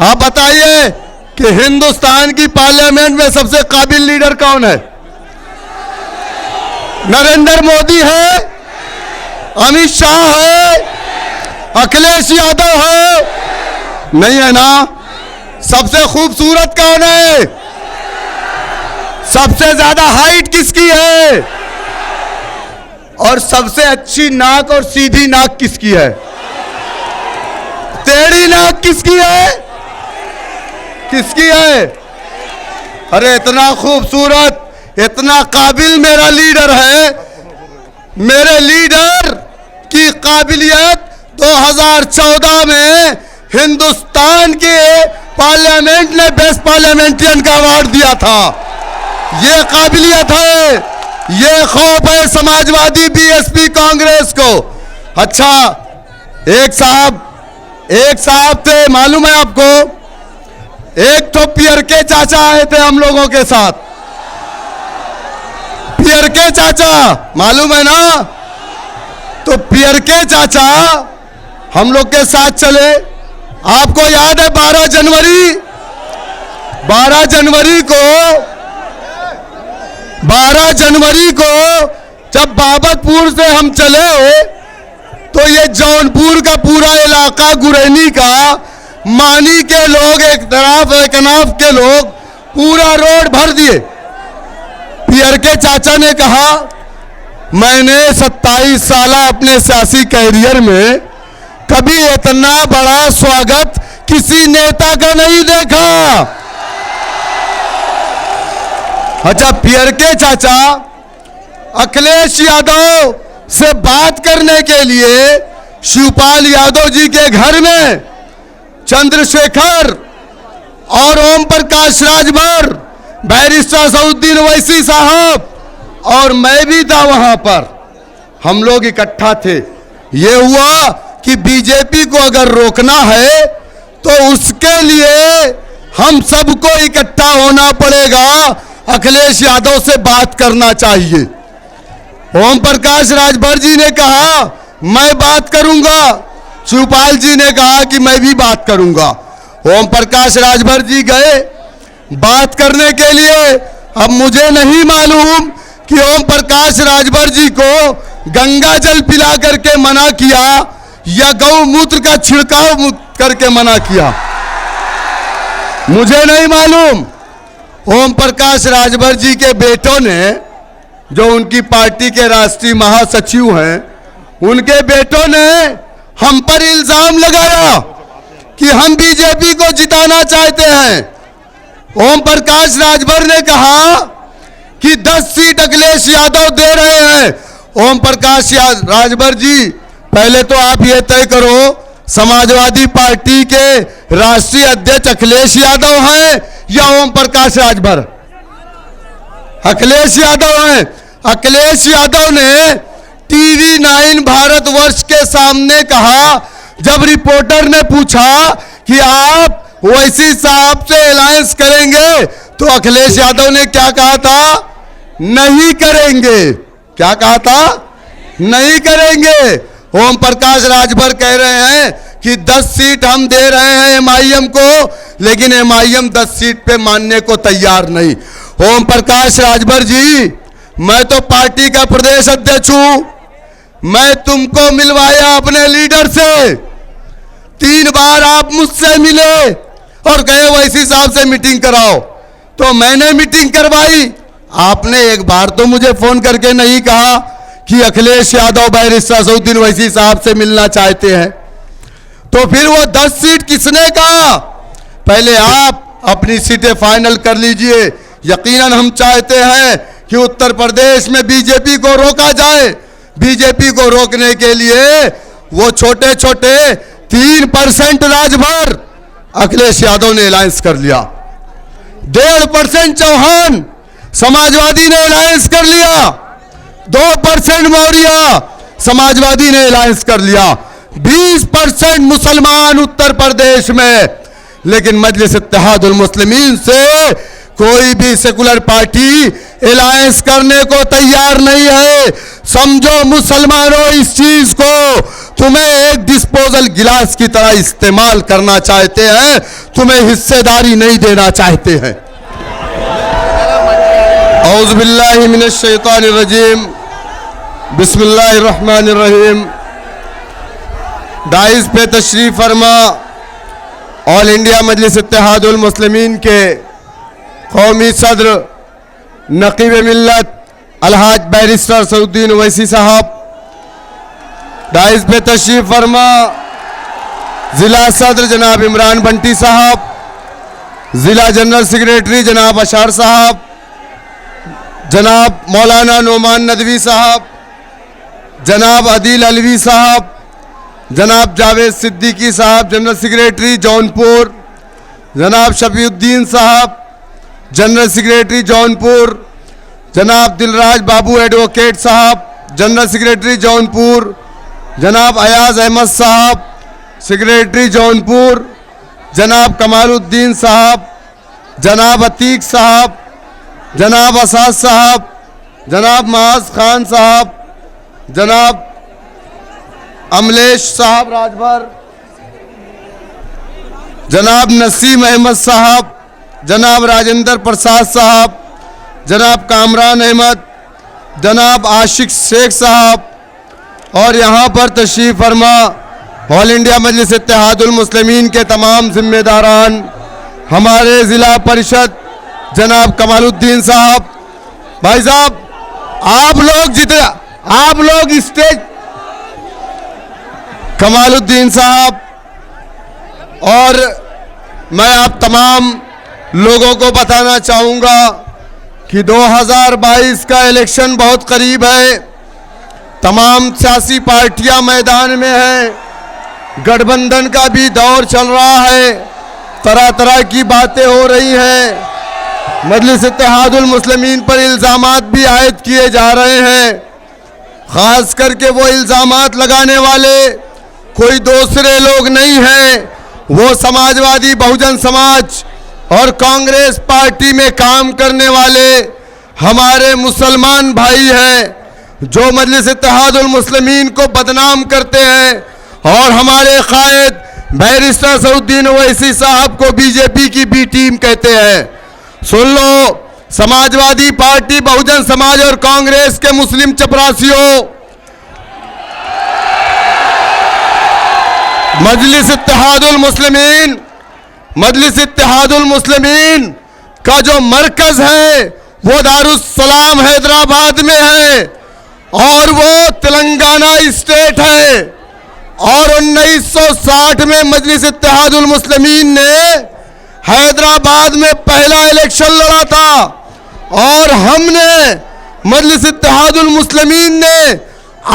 आप बताइए कि हिंदुस्तान की पार्लियामेंट में सबसे काबिल लीडर कौन है? नरेंद्र मोदी है, अमित शाह है, अखिलेश यादव है? नहीं है ना। सबसे खूबसूरत कौन है? सबसे ज्यादा हाइट किसकी है? और सबसे अच्छी नाक और सीधी नाक किसकी है? टेढ़ी नाक किसकी है? किसकी है? अरे इतना खूबसूरत, इतना काबिल मेरा लीडर है। मेरे लीडर की काबिलियत 2014 में हिंदुस्तान के पार्लियामेंट ने बेस्ट पार्लियामेंटियन का अवार्ड दिया था। ये काबिलियत है, ये खौफ है समाजवादी बीएसपी कांग्रेस को। अच्छा, एक साहब थे, मालूम है आपको? एक तो पियर के चाचा आए थे हम लोगों के साथ। पियर के चाचा मालूम है ना? तो पियर के चाचा हम लोग के साथ चले। आपको याद है 12 जनवरी को जब बाबतपुर से हम चले तो ये जौनपुर का पूरा इलाका, गुरैनी का, मानी के लोग एक तरफ, एक अनाफ के लोग पूरा रोड भर दिए। पियर के चाचा ने कहा, मैंने 27 साल अपने सियासी कैरियर में कभी इतना बड़ा स्वागत किसी नेता का नहीं देखा। अच्छा, पियर के चाचा अखिलेश यादव से बात करने के लिए शिवपाल यादव जी के घर में चंद्रशेखर और ओम प्रकाश राजभर, बैरिस्टर सऊद्दीन ओवैसी साहब और मैं भी था वहां पर। हम लोग इकट्ठा थे। ये हुआ कि बीजेपी को अगर रोकना है तो उसके लिए हम सबको इकट्ठा होना पड़ेगा, अखिलेश यादव से बात करना चाहिए। ओम प्रकाश राजभर जी ने कहा मैं बात करूंगा, शिवपाल जी ने कहा कि मैं भी बात करूंगा। ओम प्रकाश राजभर जी गए बात करने के लिए। अब मुझे नहीं मालूम कि ओम प्रकाश राजभर जी को गंगा जल पिला करके मना किया या गौमूत्र का छिड़काव करके मना किया, मुझे नहीं मालूम। ओम प्रकाश राजभर जी के बेटों ने, जो उनकी पार्टी के राष्ट्रीय महासचिव हैं, उनके बेटों ने हम पर इल्जाम लगाया कि हम बीजेपी को जिताना चाहते हैं। ओम प्रकाश राजभर ने कहा कि 10 सीट अखिलेश यादव दे रहे हैं। ओम प्रकाश राजभर जी, पहले तो आप ये तय करो, समाजवादी पार्टी के राष्ट्रीय अध्यक्ष अखिलेश यादव हैं या ओम प्रकाश राजभर? अखिलेश यादव हैं। अखिलेश यादव ने टीवी 9 भारतवर्ष के सामने कहा, जब रिपोर्टर ने पूछा कि आप ओवैसी साहब से अलायंस करेंगे, तो अखिलेश यादव ने क्या कहा था? नहीं करेंगे। क्या कहा था? नहीं करेंगे। ओम प्रकाश राजभर कह रहे हैं कि 10 सीट हम दे रहे हैं एमआईएम को, लेकिन एमआईएम 10 सीट पे मानने को तैयार नहीं। ओम प्रकाश राजभर जी, मैं तो पार्टी का प्रदेश अध्यक्ष हूं। मैं तुमको मिलवाया अपने लीडर से, 3 बार आप मुझसे मिले और कहे ओवैसी साहब से मीटिंग कराओ, तो मैंने मीटिंग करवाई। आपने एक बार तो मुझे फोन करके नहीं कहा कि अखिलेश यादव बैरिस्टर सऊद्दीन ओवैसी साहब से मिलना चाहते हैं। तो फिर वो 10 सीट किसने कहा? पहले आप अपनी सीटें फाइनल कर लीजिए। यकीनन हम चाहते हैं कि उत्तर प्रदेश में बीजेपी को रोका जाए। बीजेपी को रोकने के लिए वो छोटे छोटे 3% राजभर अखिलेश यादव ने अलायंस कर लिया, 1.5% चौहान समाजवादी ने अलायंस कर लिया, 2% मौर्य समाजवादी ने अलायंस कर लिया, 20% मुसलमान उत्तर प्रदेश में। लेकिन मजलिस इत्तेहादुल मुस्लिमीन से कोई भी सेकुलर पार्टी अलायंस करने को तैयार नहीं है। समझो मुसलमानों इस चीज को, तुम्हें एक डिस्पोजल गिलास की तरह इस्तेमाल करना चाहते हैं, तुम्हें हिस्सेदारी नहीं देना चाहते हैं। औज़ु बिल्लाहि मिनश शैतानिर रजीम, बिस्मिल्लाहिर रहमानिर रहीम। दाइस पे तशरीफ फरमा ऑल इंडिया मजलिस इत्तेहादुल मुस्लिमीन के कौमी सदर नकीब मिल्लत अलहाज बैरिस्टर सऊद्दीन ओवैसी साहब, दाइस पे तशरीफ फरमा जिला सदर जनाब इमरान बंटी साहब, जिला जनरल सेक्रेटरी जनाब अशार साहब, जनाब मौलाना नोमान नदवी साहब, जनाब अदील अलवी साहब, जनाब जावेद सिद्दीकी साहब जनरल सेक्रेटरी जौनपुर, जनाब शफीउद्दीन साहब जनरल सेक्रेटरी जौनपुर, जनाब दिलराज बाबू एडवोकेट साहब जनरल सेक्रेटरी जौनपुर, जनाब अयाज अहमद साहब सेक्रेटरी जौनपुर, जनाब कमालुद्दीन साहब, जनाब अतीक साहब, जनाब असाद साहब, जनाब माज खान साहब, जनाब अमलेश साहब राजभर, जनाब नसीम अहमद साहब, जनाब राजेंद्र प्रसाद साहब, जनाब कामरान अहमद, जनाब आशिक शेख साहब और यहाँ पर तशरीफ फरमा ऑल इंडिया मजलिस इत्तेहादुल मुस्लिमीन के तमाम जिम्मेदारान, हमारे ज़िला परिषद जनाब कमालुद्दीन साहब। भाई साहब, आप लोग स्टेज, कमालुद्दीन साहब, और मैं आप तमाम लोगों को बताना चाहूँगा कि 2022 का इलेक्शन बहुत करीब है। तमाम सियासी पार्टियां मैदान में हैं, गठबंधन का भी दौर चल रहा है, तरह तरह की बातें हो रही हैं, मजलिस इत्तेहादुल मुस्लिमीन पर इल्ज़ामात भी आयद किए जा रहे हैं। ख़ास करके वो इल्ज़ामात लगाने वाले कोई दूसरे लोग नहीं हैं, वो समाजवादी बहुजन समाज और कांग्रेस पार्टी में काम करने वाले हमारे मुसलमान भाई हैं, जो मजलिस इत्तेहादुल मुस्लिमीन को बदनाम करते हैं और हमारे कायद बैरिस्टर सऊद्दीन ओवैसी साहब को बीजेपी की बी टीम कहते हैं। सुन लो, समाजवादी पार्टी, बहुजन समाज और कांग्रेस के मुस्लिम चपरासियों, मजलिस इत्तेहादुल मुस्लिमीन का जो मरकज है वो दारुस्सलाम हैदराबाद में है और वो तेलंगाना स्टेट है। और 1960 में मजलिस इत्तेहादुल मुस्लिमीन ने हैदराबाद में पहला इलेक्शन लड़ा था और हमने मजलिस इत्तेहादुल मुस्लिमीन ने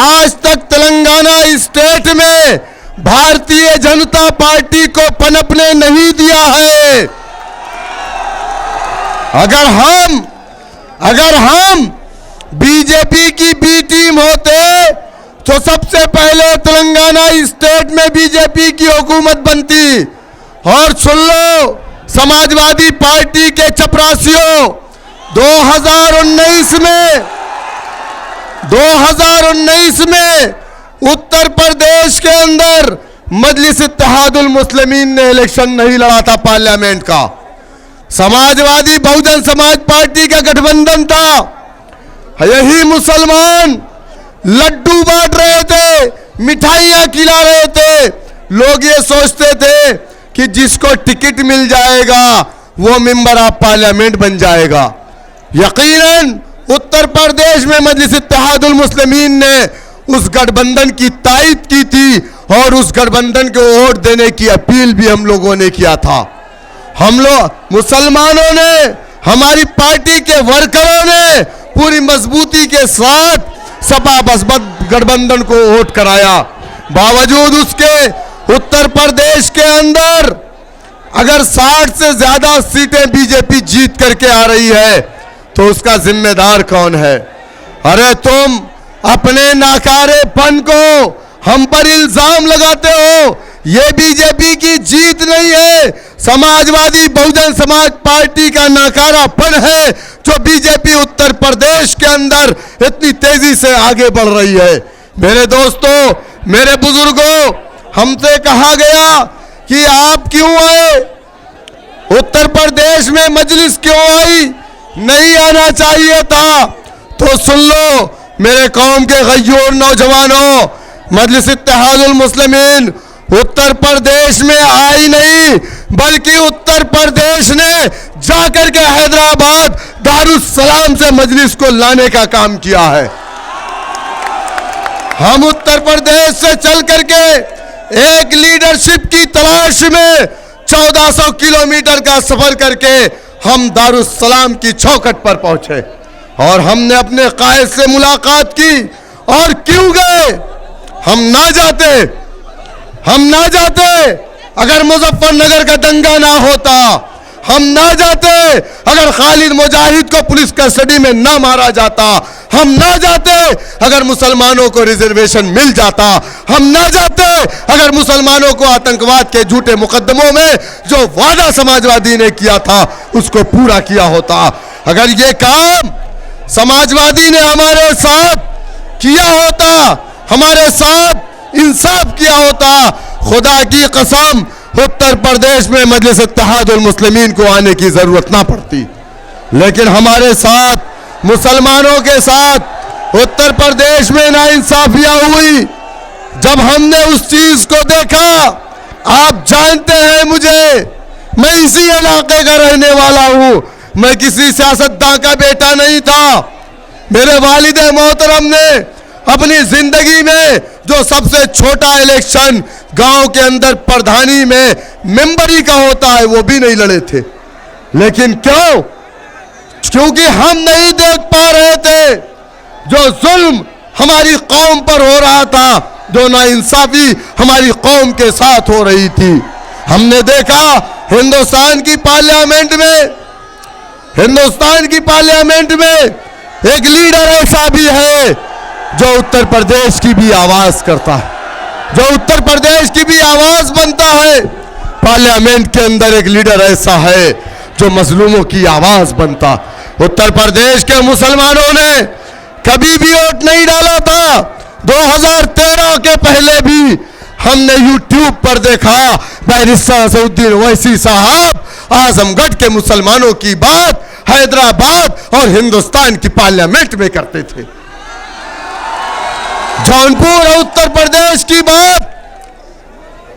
आज तक तेलंगाना स्टेट में भारतीय जनता पार्टी को पनपने नहीं दिया है। अगर हम बीजेपी की बी टीम होते तो सबसे पहले तेलंगाना स्टेट में बीजेपी की हुकूमत बनती। और सुन लो समाजवादी पार्टी के चपरासियों, 2019 में उत्तर प्रदेश के अंदर मजलिस इत्तेहादुल मुस्लिमीन ने इलेक्शन नहीं लड़ा था पार्लियामेंट का, समाजवादी बहुजन समाज पार्टी का गठबंधन था। यही मुसलमान लड्डू बांट रहे थे, मिठाइयां खिला रहे थे। लोग ये सोचते थे कि जिसको टिकट मिल जाएगा वो मेंबर ऑफ पार्लियामेंट बन जाएगा। यकीनन उत्तर प्रदेश में मजलिस इत्तेहादुल मुस्लिमीन ने उस गठबंधन की तायद की थी और उस गठबंधन को वोट देने की अपील भी हम लोगों ने किया था। हम लोग मुसलमानों ने, हमारी पार्टी के वर्करों ने पूरी मजबूती के साथ सपा बसपा गठबंधन को वोट कराया। बावजूद उसके उत्तर प्रदेश के अंदर अगर 60 से ज्यादा सीटें बीजेपी जीत करके आ रही है तो उसका जिम्मेदार कौन है? अरे तुम अपने नाकारेपन को हम पर इल्जाम लगाते हो। ये बीजेपी की जीत नहीं है, समाजवादी बहुजन समाज पार्टी का नाकारापन है जो बीजेपी उत्तर प्रदेश के अंदर इतनी तेजी से आगे बढ़ रही है। मेरे दोस्तों, मेरे बुजुर्गों, हमसे कहा गया कि आप क्यों आए, उत्तर प्रदेश में मजलिस क्यों आई, नहीं आना चाहिए था। तो सुन लो मेरे कौम के गय्यूर नौजवानों, मजलिस इत्तेहादुल मुस्लिमीन उत्तर प्रदेश में आई नहीं, बल्कि उत्तर प्रदेश ने जाकर के हैदराबाद दारुस्सलाम से मजलिस को लाने का काम किया है। हम उत्तर प्रदेश से चल करके एक लीडरशिप की तलाश में 1400 किलोमीटर का सफर करके हम दारुस्सलाम की चौखट पर पहुंचे और हमने अपने कायद से मुलाकात की। और क्यों गए? हम ना जाते अगर मुजफ्फरनगर का दंगा ना होता, हम ना जाते अगर खालिद मुजाहिद को पुलिस कस्टडी में ना मारा जाता, हम ना जाते अगर मुसलमानों को रिजर्वेशन मिल जाता, हम ना जाते अगर मुसलमानों को आतंकवाद के झूठे मुकदमों में जो वादा समाजवादी ने किया था उसको पूरा किया होता। अगर ये काम समाजवादी ने हमारे साथ किया होता, हमारे साथ इंसाफ किया होता, खुदा की कसम उत्तर प्रदेश में मजलिस इत्तेहादुल मुस्लिमीन को आने की जरूरत ना पड़ती। लेकिन हमारे साथ मुसलमानों के साथ उत्तर प्रदेश में नाइंसाफियां हुई। जब हमने उस चीज को देखा, आप जानते हैं मुझे, मैं इसी इलाके का रहने वाला हूं, मैं किसी सियासतदान का बेटा नहीं था। मेरे वालिद मोहतरम ने अपनी जिंदगी में जो सबसे छोटा इलेक्शन गांव के अंदर प्रधानी में मेंबरी का होता है वो भी नहीं लड़े थे। लेकिन क्यों? क्योंकि हम नहीं देख पा रहे थे जो जुल्म हमारी कौम पर हो रहा था, जो नाइंसाफी हमारी कौम के साथ हो रही थी। हमने देखा हिंदुस्तान की पार्लियामेंट में एक लीडर ऐसा भी है जो उत्तर प्रदेश की भी आवाज करता है, जो उत्तर प्रदेश की भी आवाज बनता है। पार्लियामेंट के अंदर एक लीडर ऐसा है जो मजलूमों की आवाज बनता। उत्तर प्रदेश के मुसलमानों ने कभी भी वोट नहीं डाला था। 2013 के पहले भी हमने यूट्यूब पर देखा बैरिस्टर असदुद्दीन ओवैसी साहब आजमगढ़ के मुसलमानों की बात हैदराबाद और हिंदुस्तान की पार्लियामेंट में करते थे। जौनपुर और उत्तर प्रदेश की बात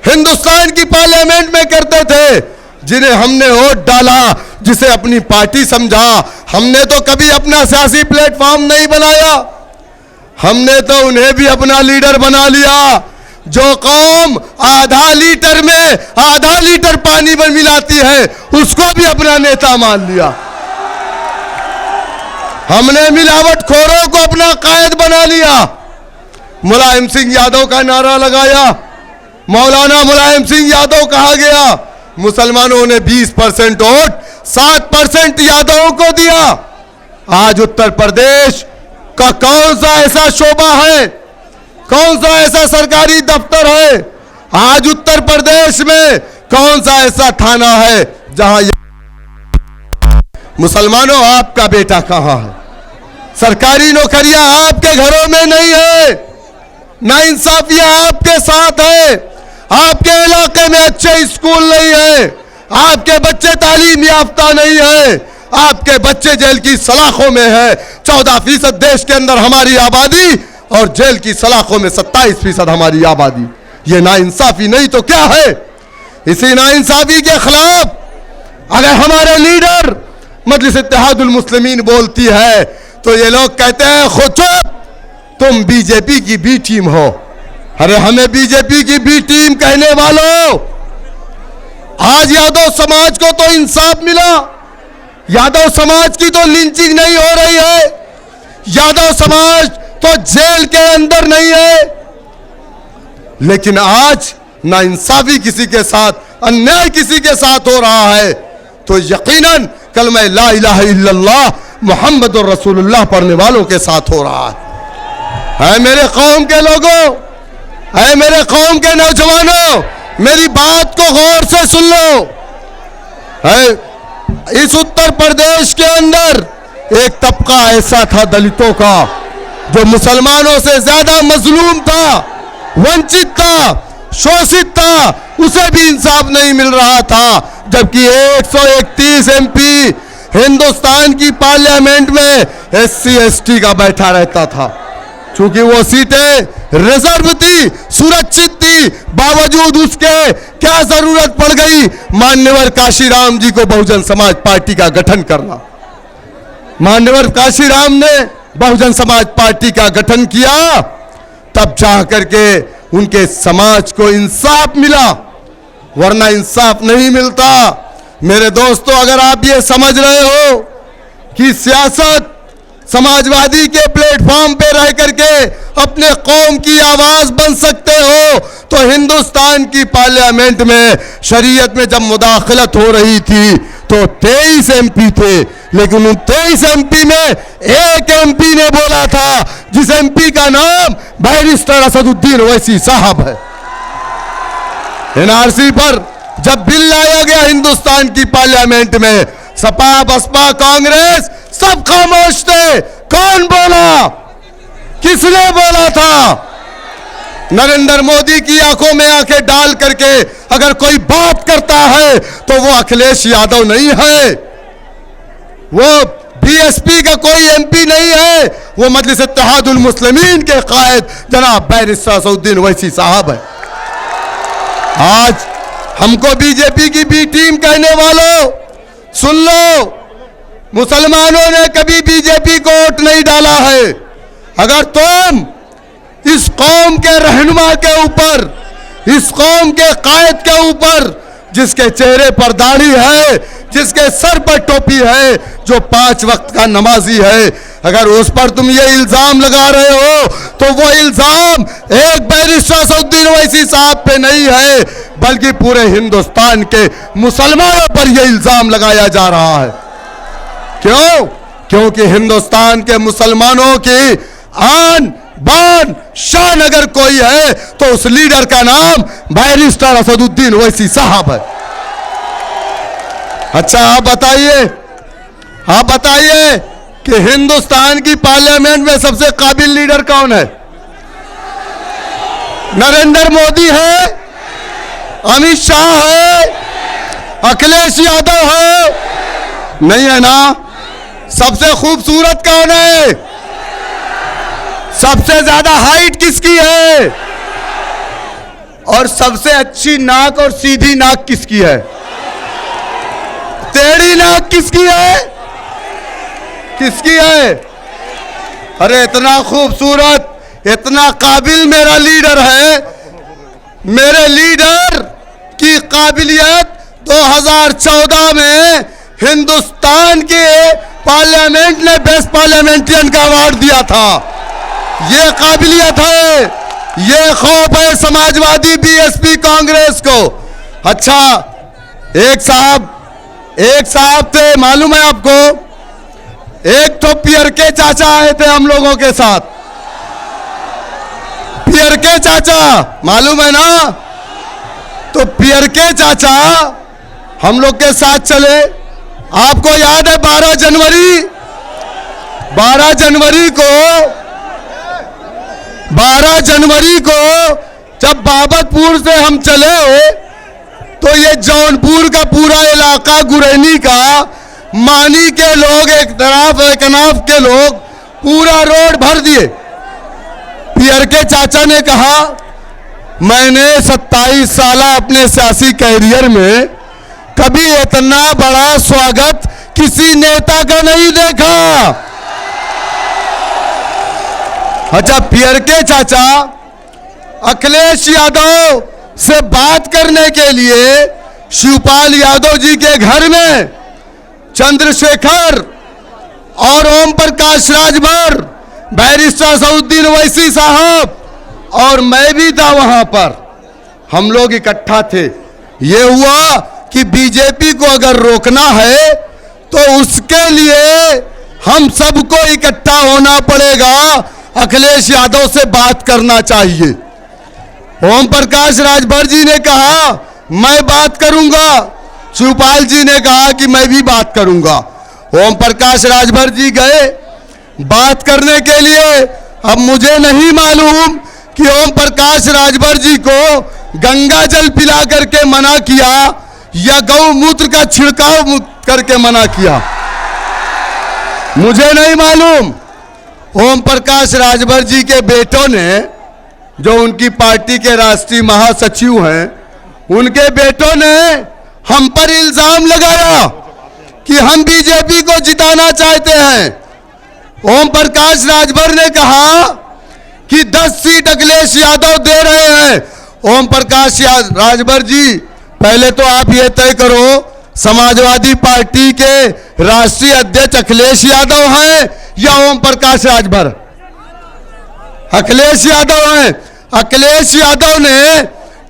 हिंदुस्तान की पार्लियामेंट में करते थे। जिन्हें हमने वोट डाला, जिसे अपनी पार्टी समझा, हमने तो कभी अपना सियासी प्लेटफॉर्म नहीं बनाया। हमने तो उन्हें भी अपना लीडर बना लिया। जो कौम आधा लीटर पानी में मिलाती है उसको भी अपना नेता मान लिया। हमने मिलावटखोरों को अपना कायद बना लिया। मुलायम सिंह यादव का नारा लगाया, मौलाना मुलायम सिंह यादव कहा गया। मुसलमानों ने 20% वोट 7% यादवों को दिया। आज उत्तर प्रदेश का कौन सा ऐसा शोबा है, कौन सा ऐसा सरकारी दफ्तर है, आज उत्तर प्रदेश में कौन सा ऐसा थाना है जहां मुसलमानों आपका बेटा कहां है? सरकारी नौकरियां आपके घरों में नहीं है, नाइंसाफियां आपके साथ है, आपके इलाके में अच्छे स्कूल नहीं है, आपके बच्चे तालीम याफ्ता नहीं है, आपके बच्चे जेल की सलाखों में है। 14% देश के अंदर हमारी आबादी और जेल की सलाखों में 27% हमारी आबादी। ये नाइंसाफी नहीं तो क्या है? इसी नाइंसाफी के खिलाफ अगर हमारे लीडर मजलिस इत्तेहादुल मुस्लिमीन बोलती है तो ये लोग कहते हैं खुद चुप, तुम बीजेपी की बी टीम हो। अरे हमें बीजेपी की बी टीम कहने वालों, आज यादव समाज को तो इंसाफ मिला, यादव समाज की तो लिंचिंग नहीं हो रही है, यादव समाज तो जेल के अंदर नहीं है। लेकिन आज नाइंसाफी किसी के साथ, अन्याय किसी के साथ हो रहा है तो यकीनन कलमा ला इलाहा इल्लल्लाह मुहम्मदुर रसूलुल्लाह पढ़ने वालों के साथ हो रहा है। मेरे कौम के लोगों, है मेरे कौम के नौजवानों, मेरी बात को गौर से सुन लो। है इस उत्तर प्रदेश के अंदर एक तबका ऐसा था दलितों का जो मुसलमानों से ज्यादा मजलूम था, वंचित था, शोषित था, उसे भी इंसाफ नहीं मिल रहा था। जबकि 131 एमपी हिंदुस्तान की पार्लियामेंट में SC ST का बैठा रहता था। चूंकि वो सीटें रिजर्व थी, सुरक्षित थी, बावजूद उसके क्या जरूरत पड़ गई मान्यवर काशीराम जी को बहुजन समाज पार्टी का गठन करना। मान्यवर काशीराम ने बहुजन समाज पार्टी का गठन किया, तब जा करके उनके समाज को इंसाफ मिला, वरना इंसाफ नहीं मिलता। मेरे दोस्तों, अगर आप ये समझ रहे हो कि सियासत समाजवादी के प्लेटफॉर्म पे रह करके अपने कौम की आवाज बन सकते हो, तो हिंदुस्तान की पार्लियामेंट में शरीयत में जब मुदाखलत हो रही थी तो 23 MP थे, लेकिन उन 23 MP में एक MP ने बोला था, जिस MP का नाम बैरिस्टर असदुद्दीन ओवैसी साहब है। NRC पर जब बिल लाया गया हिंदुस्तान की पार्लियामेंट में, सपा, बसपा, कांग्रेस सब खामोश थे। कौन बोला? किसने बोला था? नरेंद्र मोदी की आंखों में आंखें डाल करके अगर कोई बात करता है तो वो अखिलेश यादव नहीं है, वो BSP का कोई MP नहीं है, वो मजलिस इत्तेहादुल मुस्लिमीन के कायद जनाब बैरिस्टर असदुद्दीन ओवैसी साहब है। आज हमको बीजेपी की B टीम कहने वालों, सुन लो, मुसलमानों ने कभी बीजेपी को वोट नहीं डाला है। अगर तुम इस कौम के रहनुमा के ऊपर, इस कौम के कायद के ऊपर, जिसके चेहरे पर दाढ़ी है, जिसके सर पर टोपी है, जो 5 वक्त का नमाजी है, अगर उस पर तुम ये इल्जाम लगा रहे हो तो वो इल्जाम एक बैरिस्टर असदुद्दीन ओवैसी साहब पे नहीं है, बल्कि पूरे हिंदुस्तान के मुसलमानों पर यह इल्जाम लगाया जा रहा है। क्यों? क्योंकि हिंदुस्तान के मुसलमानों की आन बान शान अगर कोई है तो उस लीडर का नाम बैरिस्टर असदुद्दीन ओवैसी साहब है। अच्छा, आप बताइए कि हिंदुस्तान की पार्लियामेंट में सबसे काबिल लीडर कौन है? नरेंद्र मोदी है, अमित शाह है, अखिलेश यादव है? नहीं है ना? सबसे खूबसूरत कौन है? सबसे ज्यादा हाइट किसकी है? और सबसे अच्छी नाक और सीधी नाक किसकी है? टेढ़ी नाक किसकी है? किसकी है? अरे इतना खूबसूरत, इतना काबिल मेरा लीडर है। मेरे लीडर की काबिलियत 2014 में हिंदुस्तान के पार्लियामेंट ने बेस्ट पार्लियामेंटियन का अवार्ड दिया था। ये काबिलियत है, ये खौफ है समाजवादी BSP कांग्रेस को। अच्छा, एक साहब थे, मालूम है आपको? एक तो पियर के चाचा आए थे हम लोगों के साथ। पियर के चाचा मालूम है ना? तो पियर के चाचा हम लोग के साथ चले। आपको याद है 12 जनवरी को जब बाबतपुर से हम चले तो ये जौनपुर का पूरा इलाका, गुरैनी का, मानी के लोग एक तरफ, एक अनाफ के लोग पूरा रोड भर दिए। पियर के चाचा ने कहा, मैंने 27 साल अपने सियासी कैरियर में कभी इतना बड़ा स्वागत किसी नेता का नहीं देखा। अच्छा, पियर के चाचा अखिलेश यादव से बात करने के लिए शिवपाल यादव जी के घर में चंद्रशेखर और ओम प्रकाश राजभर, बैरिस्टर असदुद्दीन ओवैसी साहब और मैं भी था वहां पर। हम लोग इकट्ठा थे। ये हुआ कि बीजेपी को अगर रोकना है तो उसके लिए हम सबको इकट्ठा होना पड़ेगा, अखिलेश यादव से बात करना चाहिए। ओम प्रकाश राजभर जी ने कहा मैं बात करूंगा, शिवपाल जी ने कहा कि मैं भी बात करूंगा। ओम प्रकाश राजभर जी गए बात करने के लिए। अब मुझे नहीं मालूम कि ओम प्रकाश राजभर जी को गंगा जल पिला करके मना किया या गौमूत्र का छिड़काव करके मना किया, मुझे नहीं मालूम। ओम प्रकाश राजभर जी के बेटों ने, जो उनकी पार्टी के राष्ट्रीय महासचिव हैं, उनके बेटों ने हम पर इल्जाम लगाया कि हम बीजेपी को जिताना चाहते हैं। ओम प्रकाश राजभर ने कहा कि 10 सीट अखिलेश यादव दे रहे हैं। ओम प्रकाश राजभर जी, पहले तो आप ये तय करो, समाजवादी पार्टी के राष्ट्रीय अध्यक्ष अखिलेश यादव हैं या ओम प्रकाश राजभर? अखिलेश यादव हैं। अखिलेश यादव ने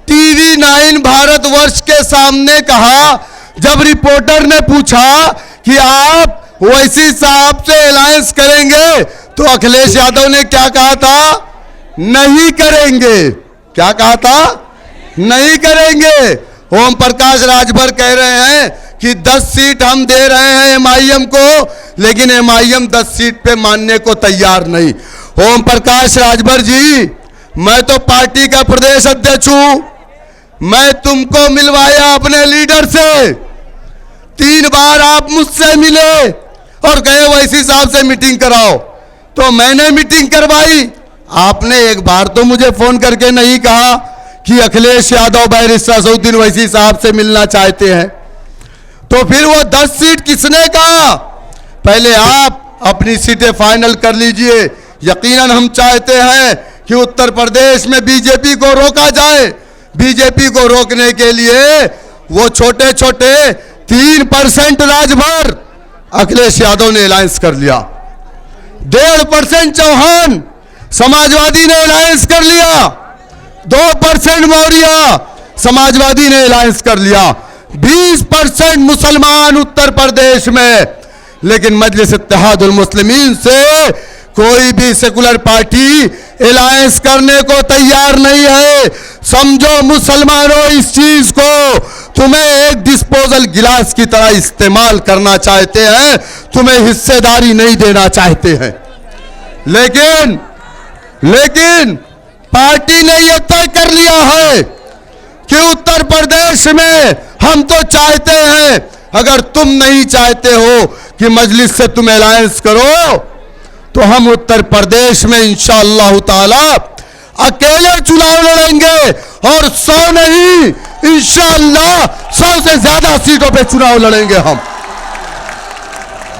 टीवी 9 भारतवर्ष के सामने कहा, जब रिपोर्टर ने पूछा कि आप ओवैसी साहब से अलायंस करेंगे, तो अखिलेश यादव ने क्या कहा था? नहीं करेंगे। क्या कहा था? नहीं करेंगे। ओम प्रकाश राजभर कह रहे हैं कि 10 सीट हम दे रहे हैं एमआईएम को, लेकिन एमआईएम 10 सीट पे मानने को तैयार नहीं। ओम प्रकाश राजभर जी, मैं तो पार्टी का प्रदेश अध्यक्ष हूं, मैं तुमको मिलवाया अपने लीडर से, 3 बार आप मुझसे मिले और कहे ओवैसी साहब से मीटिंग कराओ, तो मैंने मीटिंग करवाई। आपने एक बार तो मुझे फोन करके नहीं कहा कि अखिलेश यादव बैरिस्टर असदुद्दीन ओवैसी साहब से मिलना चाहते हैं। तो फिर वो 10 सीट किसने कहा? पहले आप अपनी सीटें फाइनल कर लीजिए। यकीनन हम चाहते हैं कि उत्तर प्रदेश में बीजेपी को रोका जाए। बीजेपी को रोकने के लिए वो छोटे छोटे 3% राजभर अखिलेश यादव ने अलायंस कर लिया, 1.5% चौहान समाजवादी ने अलायंस कर लिया, 2% मौर्य समाजवादी ने अलायंस कर लिया, 20% मुसलमान उत्तर प्रदेश में। लेकिन मजलिस इत्तेहादुल मुस्लिमीन से कोई भी सेकुलर पार्टी अलायंस करने को तैयार नहीं है। समझो मुसलमानों, इस चीज को तुम्हें एक डिस्पोजल गिलास की तरह इस्तेमाल करना चाहते हैं, तुम्हें हिस्सेदारी नहीं देना चाहते हैं। लेकिन पार्टी ने यह तय कर लिया है कि उत्तर प्रदेश में हम तो चाहते हैं, अगर तुम नहीं चाहते हो कि मजलिस से तुम अलायंस करो, तो हम उत्तर प्रदेश में इंशाअल्लाह ताला अकेले चुनाव लड़ेंगे और 100 नहीं, इंशाअल्लाह 100 से ज्यादा सीटों पे चुनाव लड़ेंगे हम।